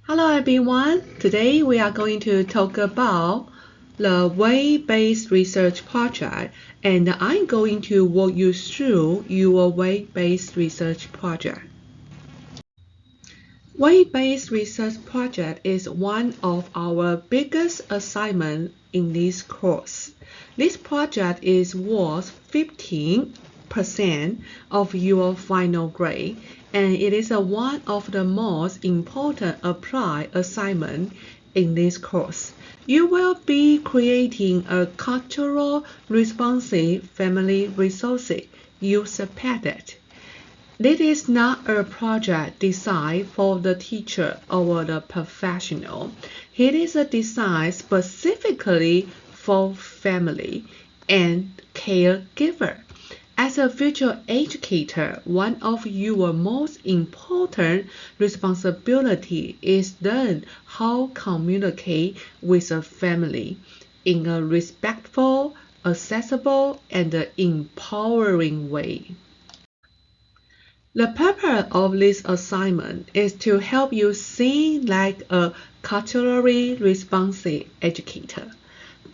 Hello everyone, today we are going to talk about the weight-based research project, and I'm going to walk you through your weight-based research project. Weight-based research project is one of our biggest assignments in this course. This project is worth 15% of your final grade, and it is one of the most important applied assignments in this course. You will be creating a cultural responsive family resources using Padlet. This is not a project designed for the teacher or the professional. It is designed specifically for family and caregiver. As a future educator, one of your most important responsibilities is learn how to communicate with a family in a respectful, accessible, and empowering way. The purpose of this assignment is to help you think like a culturally responsive educator.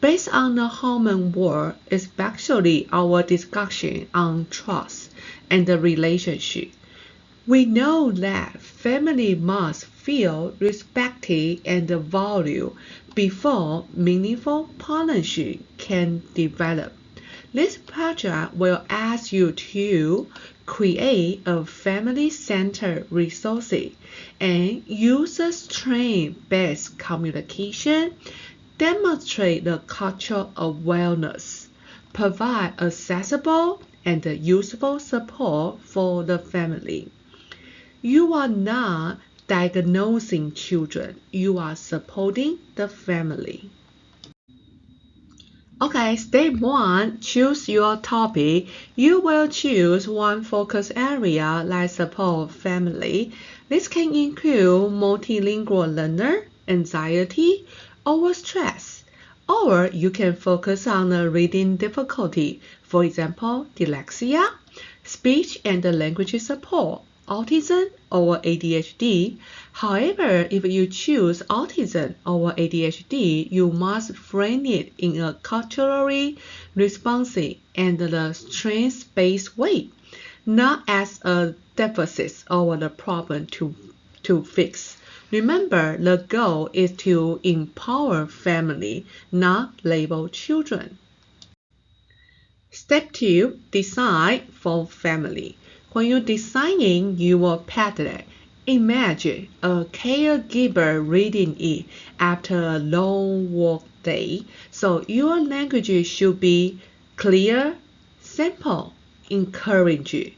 Based on the Hammond work, especially our discussion on trust and the relationship, we know that family must feel respected and valued before meaningful partnership can develop. This project will ask you to create a family-centered resources and user-strength-based communication, demonstrate the cultural awareness, provide accessible and useful support for the family. You are not diagnosing children, you are supporting the family. Okay, step 1, choose your topic. You will choose one focus area like support family. This can include multilingual learner, anxiety, or stress. Or you can focus on a reading difficulty, for example, dyslexia, speech and language support, autism or ADHD. However, if you choose autism or ADHD, you must frame it in a culturally responsive and the strengths-based way, not as a deficit or the problem to fix. Remember, the goal is to empower family, not label children. Step 2, decide for family. When you're designing your Padlet, imagine a caregiver reading it after a long work day. So your language should be clear, simple, encouraging,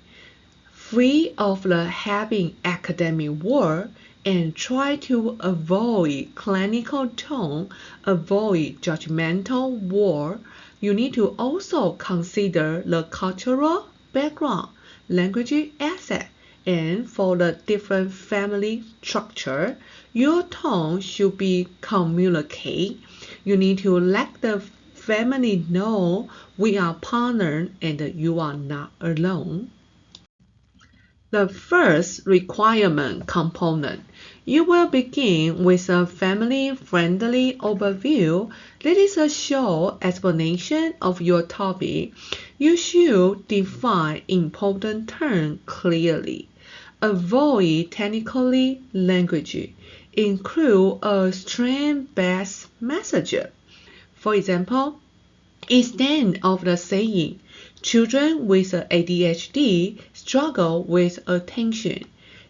free of the heavy academic work, and try to avoid clinical tone, avoid judgmental word. You need to also consider the cultural background, language asset, and for the different family structure, your tone should be communicate. You need to let the family know we are partners and you are not alone. The first requirement component. You will begin with a family-friendly overview. That is a short explanation of your topic. You should define important terms clearly. Avoid technical language. Include a strength-based message. For example, instead of the saying, children with ADHD struggle with attention,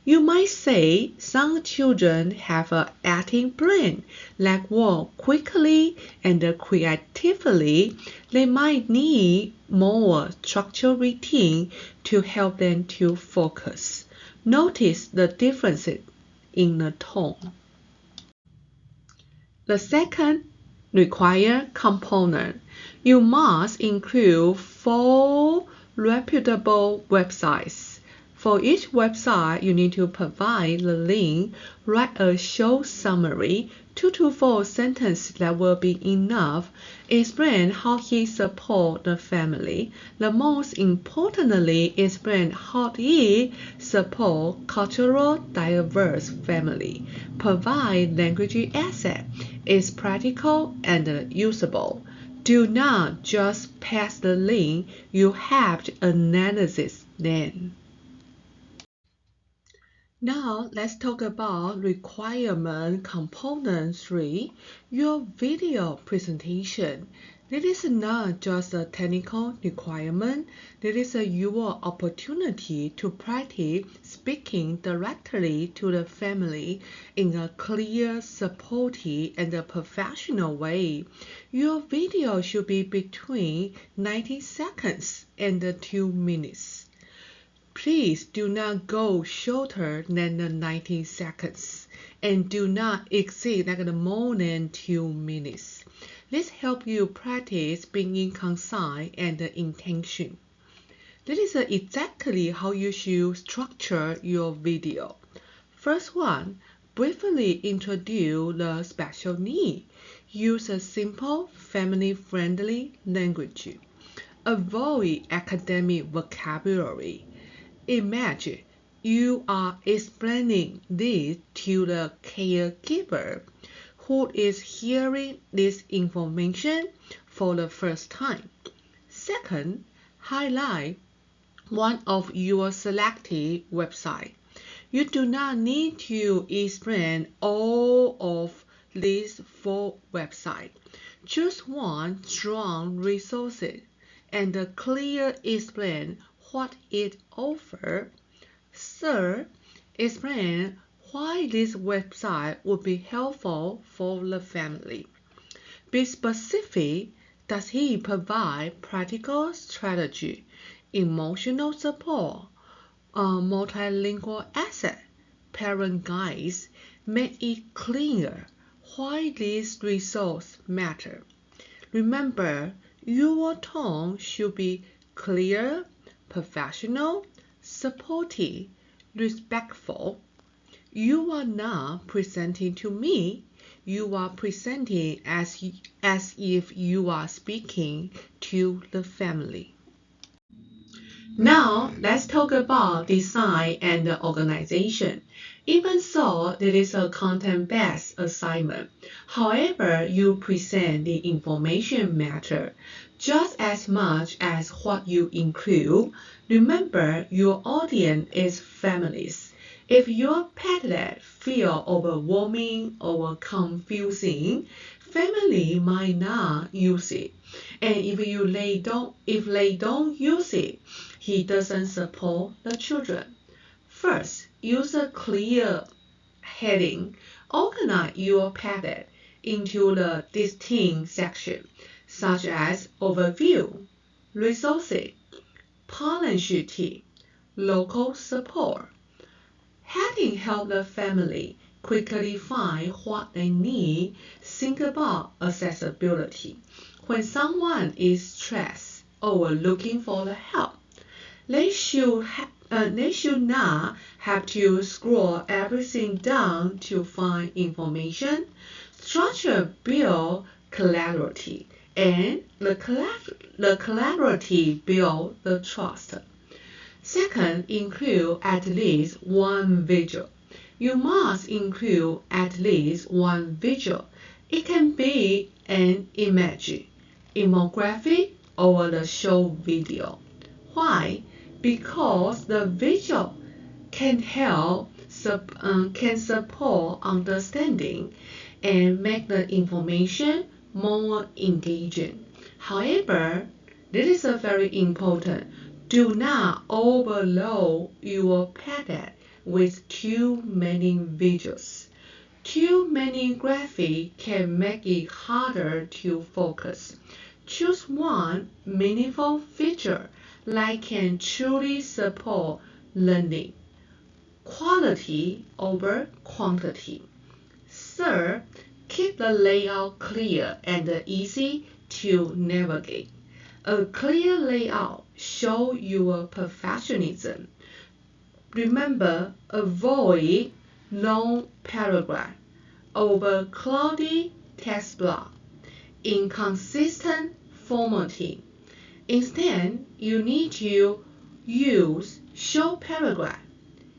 you might say some children have an acting brain, like work quickly and creatively. They might need more structured routine to help them to focus. Notice the differences in the tone. The second required component. You must include 4 reputable websites. For each website, you need to provide the link, write a short summary, 2 to 4 sentences that will be enough, explain how he supports the family. The most importantly, explain how he supports cultural diverse family. Provide language asset. It's practical and usable. Do not just pass the link, you have to analyze then. Now let's talk about requirement component 3, your video presentation. This is not just a technical requirement, this is your opportunity to practice speaking directly to the family in a clear, supportive, and a professional way. Your video should be between 90 seconds and 2 minutes. Please do not go shorter than the 90 seconds and do not exceed more than 2 minutes. This helps you practice being concise and intention. This is exactly how you should structure your video. First one, briefly introduce the special need. Use a simple, family-friendly language. Avoid academic vocabulary. Imagine you are explaining this to the caregiver who is hearing this information for the first time. Second, highlight one of your selected websites. You do not need to explain all of these 4 websites. Choose one strong resource and clearly explain what it offers. Third, explain why this website would be helpful for the family. Be specific. Does he provide practical strategy, emotional support, multilingual asset, parent guides? Make it clear why these resources matter. Remember, your tone should be clear, professional, supportive, respectful. You are not presenting to me, you are presenting as if you are speaking to the family. Now, let's talk about design and organization. Even so, it is a content-based assignment. However, you present the information matter just as much as what you include. Remember, your audience is families. If your Padlet feel overwhelming or confusing, family might not use it. And if they don't use it, he doesn't support the children. First, use a clear heading. Organize your Padlet into the distinct sections, such as overview, resources, partnership, local support. Heading help the family quickly find what they need. Think about accessibility. When someone is stressed or looking for the help, they should not have to scroll everything down to find information. Structure builds clarity, and the clarity builds the trust. Second, include at least one visual. You must include at least one visual. It can be an image, infographic, or the short video. Why? Because the visual can support understanding and make the information more engaging. However, this is very important. Do not overload your Padlet with too many visuals. Too many graphics can make it harder to focus. Choose one meaningful feature that can truly support learning. Quality over quantity. Third, keep the layout clear and easy to navigate. A clear layout shows your professionalism. Remember, avoid long paragraph, overcrowded text block, inconsistent formatting. Instead, you need to use short paragraph.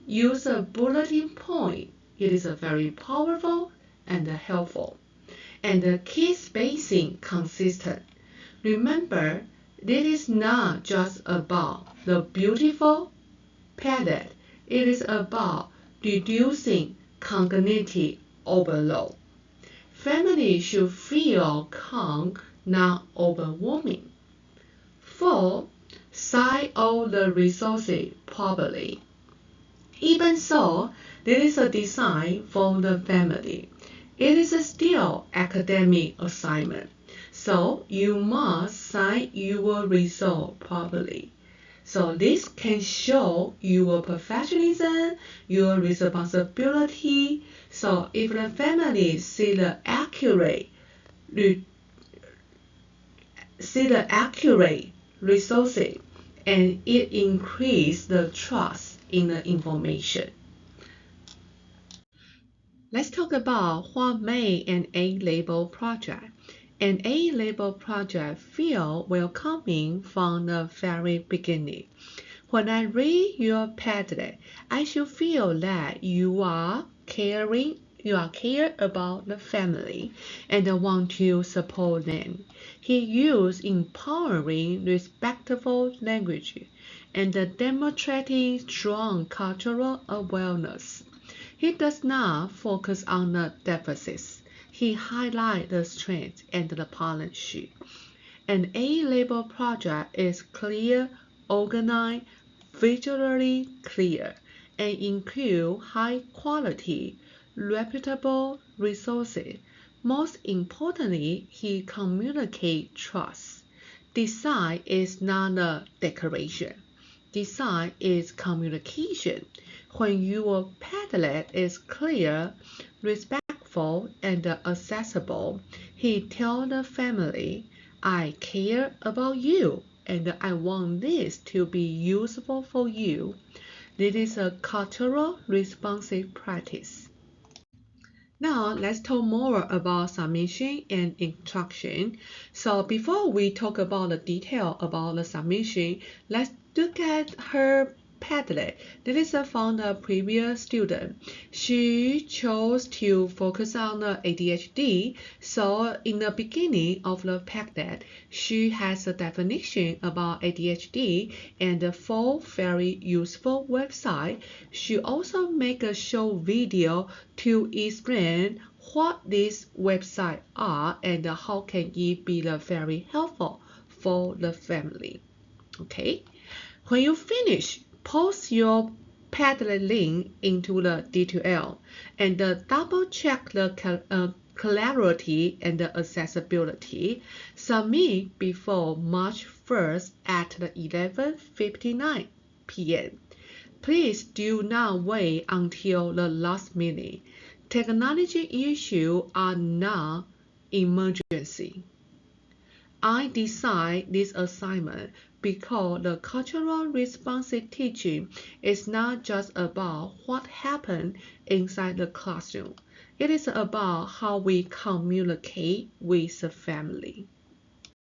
Use a bulletin point. It is very powerful and helpful. And keep spacing consistent. Remember, this is not just about the beautiful Padlet. It is about reducing cognitive overload. Families should feel calm, not overwhelming. 4. Cite all the resources properly. Even so, this is a design for the family. It is still academic assignment, so you must cite your resource properly. So this can show your professionalism, your responsibility. So if the family see the accurate resources, and it increases the trust in the information. Let's talk about what made an A-level project. An A-level project feels welcoming from the very beginning. When I read your Padlet, I should feel that you are care about the family and want to support them. He used empowering, respectful language and demonstrating strong cultural awareness. He does not focus on the deficits. He highlights the strengths and the partnership. An A-level project is clear, organized, visually clear, and includes high-quality, reputable resources. Most importantly, he communicates trust. Design is not a decoration. Design is communication. When your Padlet is clear, respectful, and accessible, he tells the family, I care about you and I want this to be useful for you. This is a cultural responsive practice. Now let's talk more about submission and instruction. So before we talk about the detail about the submission, let's look at her Padlet. This is from the previous student. She chose to focus on the ADHD. So in the beginning of the Padlet, she has a definition about ADHD and 4 very useful websites. She also make a short video to explain what these websites are and how can it be very helpful for the family. Okay, when you finish, post your Padlet link into the D2L and double check the clarity and the accessibility. Submit before March 1st at 11:59 p.m. Please do not wait until the last minute. Technology issues are not emergency. I designed this assignment because the cultural responsive teaching is not just about what happened inside the classroom. It is about how we communicate with the family.